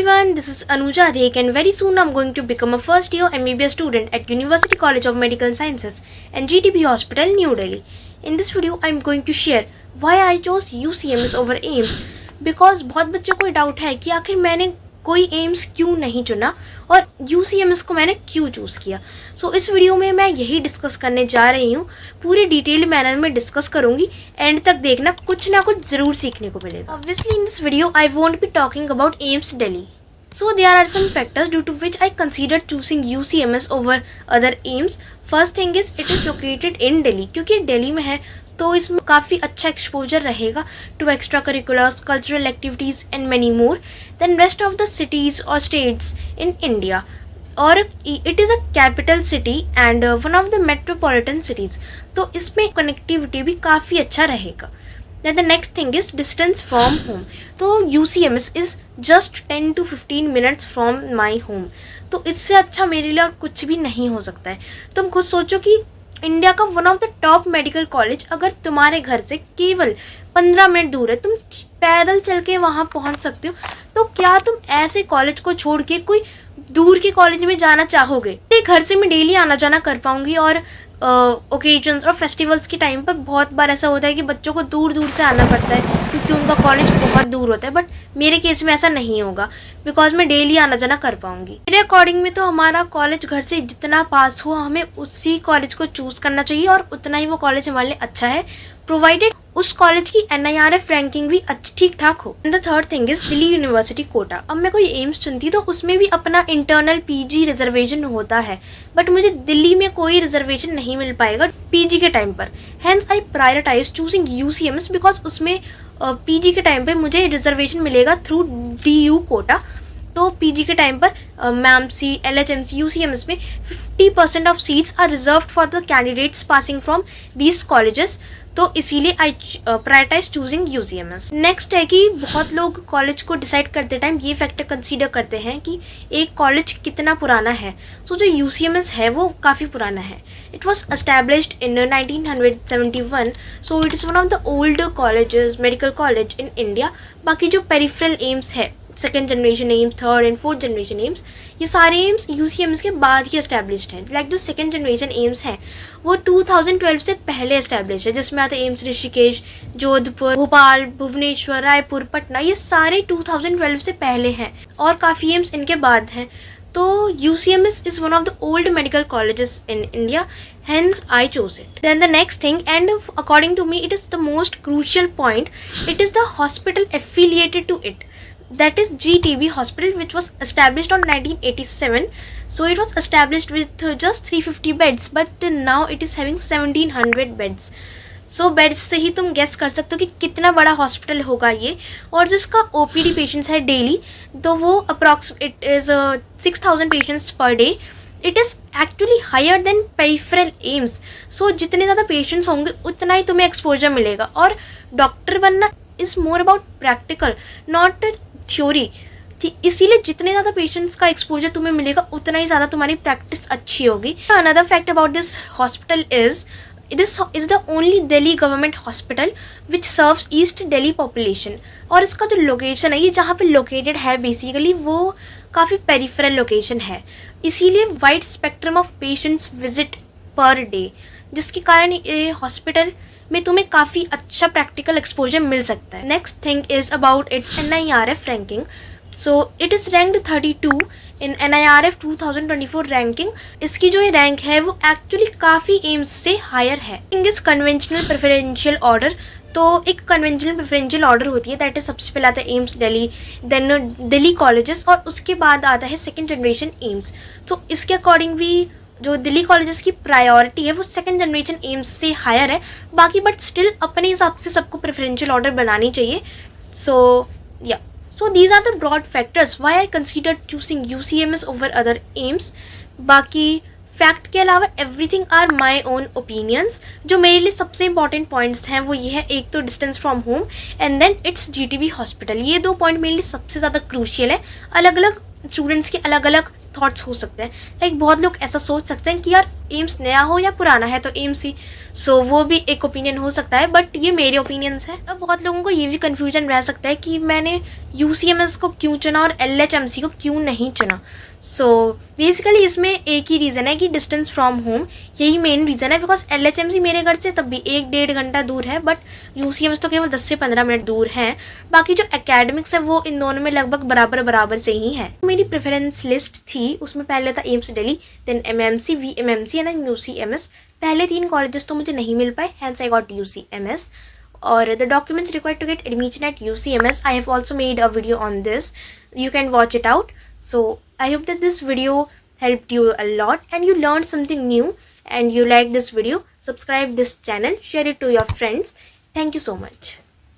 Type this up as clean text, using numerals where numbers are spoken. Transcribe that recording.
everyone, this is Anuja Adhik and very soon I'm going to become a first year MBBS student at University College of Medical Sciences and GTB Hospital, New Delhi. In this video, I'm going to share why I chose UCMS over AIIMS because बहुत बच्चों को doubt है कि आखिर मैंने कोई AIIMS क्यों नहीं चुना और UCMS को मैंने क्यों चूज़ किया। सो इस वीडियो में मैं यही डिस्कस करने जा रही हूँ, पूरे डिटेल्ड मैनर में डिस्कस करूँगी। एंड तक देखना, कुछ ना कुछ ज़रूर सीखने को मिलेगा। Obviously in this video I won't be talking about AIIMS Delhi. So there are some factors due to which I considered choosing UCMS over other AIIMS. First thing is it is located in Delhi, क्योंकि दिल्ली में है तो इसमें काफ़ी अच्छा exposure रहेगा to extracurriculars, cultural activities and many more than rest of the cities or states in India. और it is a capital city and one of the metropolitan cities, तो इसमें कनेक्टिविटी भी काफ़ी अच्छा रहेगा. Then the next thing is distance from home. तो UCMS is just 10 to 15 minutes from my home. तो इससे अच्छा मेरे लिए और कुछ भी नहीं हो सकता है. तुम खुद सोचो कि इंडिया का one of the top medical college अगर तुम्हारे घर से केवल 15 मिनट दूर है, तुम पैदल चल के वहाँ पहुँच सकते हो, तो क्या तुम ऐसे कॉलेज को छोड़ के कोई दूर के कॉलेज में जाना चाहोगे? घर से मैं डेली आना जाना कर पाऊँगी और ओकेजन्स और फेस्टिवल्स के टाइम पर बहुत बार ऐसा होता है कि बच्चों को दूर दूर से आना पड़ता है क्योंकि उनका कॉलेज बहुत दूर होता है। बट मेरे केस में ऐसा नहीं होगा बिकॉज मैं डेली आना जाना कर पाऊंगी। मेरे अकॉर्डिंग में तो हमारा कॉलेज घर से जितना पास हो हमें उसी कॉलेज को चूज़ करना चाहिए और उतना ही वो कॉलेज हमारे लिए अच्छा है, प्रोवाइडेड उस कॉलेज की NIRF रैंकिंग भी ठीक ठाक हो। And the third thing is Delhi university quota. अब मैं कोई एम्स चुनती तो उसमें भी अपना इंटरनल PG रिजर्वेशन होता है, बट मुझे दिल्ली में कोई रिजर्वेशन नहीं मिल पाएगा PG के टाइम पर। Hence I prioritize choosing UCMS because उसमें PG के टाइम पे मुझे रिजर्वेशन मिलेगा थ्रू DU कोटा। तो PG के टाइम पर MAMC, LHMC, UCMS में 50% of seats are reserved for the candidates passing from these colleges, तो इसीलिए I prioritize choosing UCMS। Next है कि बहुत लोग कॉलेज को डिसाइड करते टाइम ये फैक्टर कंसीडर करते हैं कि एक कॉलेज कितना पुराना है। सो जो UCMS है वो काफ़ी पुराना है। It was established in 1971, so it is one of the old colleges, medical college in India. बाकी जो पेरिफेरल एम्स है, second generation AIIMS, third and fourth generation AIIMS, ये सारे एम्स UCMS के बाद ही एस्टैब्लिश्ड हैं। लाइक जो सेकेंड जनरेशन एम्स हैं वो 2012 से पहले एस्टैब्लिश है, जिसमें आते एम्स ऋषिकेश, जोधपुर, भोपाल, भुवनेश्वर, रायपुर, पटना, ये सारे 2012 से पहले हैं और काफ़ी एम्स इनके बाद हैं। तो UCMS is one of the old medical colleges in India, hence I chose it. Then the next thing, and according to me it is the most crucial point, it is the hospital affiliated to it. That is GTB Hospital, which was established on 1987. So it was established with just 350 beds, but now it is having 1700 beds. So beds से ही तुम guess कर सकते हो कि कितना बड़ा hospital होगा ये। और जिसका OPD पेशेंट्स है डेली, तो वो approximate is 6000 patients per day. It is actually higher than peripheral AIIMS. So जितने ज़्यादा पेशेंट्स होंगे उतना ही तुम्हें एक्सपोजर मिलेगा। और डॉक्टर बनना is more about practical, not theory. ठीक, इसीलिए जितने ज़्यादा पेशेंट्स का एक्सपोजर तुम्हें मिलेगा उतना ही ज़्यादा तुम्हारी प्रैक्टिस अच्छी होगी। Another fact about this hospital is this is the only Delhi government hospital which serves East Delhi population। और इसका जो लोकेशन है, ये जहाँ पे लोकेटेड है बेसिकली वो काफ़ी पेरिफेरल लोकेशन है, इसीलिए wide spectrum of patients visit per day, जिसके कारण ये हॉस्पिटल में तुम्हें काफ़ी अच्छा प्रैक्टिकल एक्सपोजर मिल सकता है। Next thing is about it's NIRF ranking. So it is ranked 32 in NIRF 2024 ranking. इसकी जो ये रैंक है वो एक्चुअली काफ़ी एम्स से हायर है। इस कन्वेंशनल प्रेफरेंशियल ऑर्डर, तो एक कन्वेंशनल प्रेफरेंशियल ऑर्डर होती है, दैट इज सबसे पहले आता है AIIMS Delhi, then Delhi colleges, और उसके बाद आता है सेकेंड जनरेशन एम्स। तो इसके अकॉर्डिंग भी जो दिल्ली कॉलेजेस की प्रायोरिटी है वो सेकेंड जनरेशन एम्स से हायर है। बाकी बट स्टिल अपने हिसाब से सबको प्रेफरेंशियल ऑर्डर बनानी चाहिए। सो या So these are the broad factors why I considered choosing UCMS over other AIIMS. बाकी फैक्ट के अलावा everything are my own opinions. जो मेरे लिए सबसे इंपॉर्टेंट पॉइंट्स हैं वो ये है, एक तो distance from home and then it's GTB hospital. ये दो पॉइंट मेरे लिए सबसे ज़्यादा क्रूशियल है। अलग अलग स्टूडेंट्स के अलग अलग थॉट्स हो सकते हैं। लाइक बहुत लोग ऐसा सोच सकते हैं कि यार एम्स नया हो या पुराना है तो एम्स ही, सो वो भी एक ओपिनियन हो सकता है, बट ये मेरे ओपिनियंस है। अब बहुत लोगों को ये भी कन्फ्यूजन रह सकता है कि मैंने UCMS को क्यों चुना और LHMC को क्यों नहीं चुना। सो बेसिकली इसमें एक ही रीज़न है कि डिस्टेंस फ्रॉम होम, यही मेन रीज़न है। बिकॉज LHMC मेरे घर से तब भी 1-1.5 घंटा दूर है, बट UCMS तो केवल 10 से 15 मिनट दूर है। बाकी जो एकेडमिक्स है वो इन दोनों में लगभग बराबर बराबर से ही है। मेरी प्रेफरेंस लिस्ट थी, उसमें पहले था AIIMS Delhi, then MMC, VMMC and then UCMS। पहले 3 कॉलेजेस तो मुझे नहीं मिल पाए, hence I got UCMS. Or the documents required to get admission at UCMS, I have also made a video on this. You can watch it out. So I hope that this video helped you a lot and you learned something new and you like this video. Subscribe this channel, share it to your friends. Thank you so much.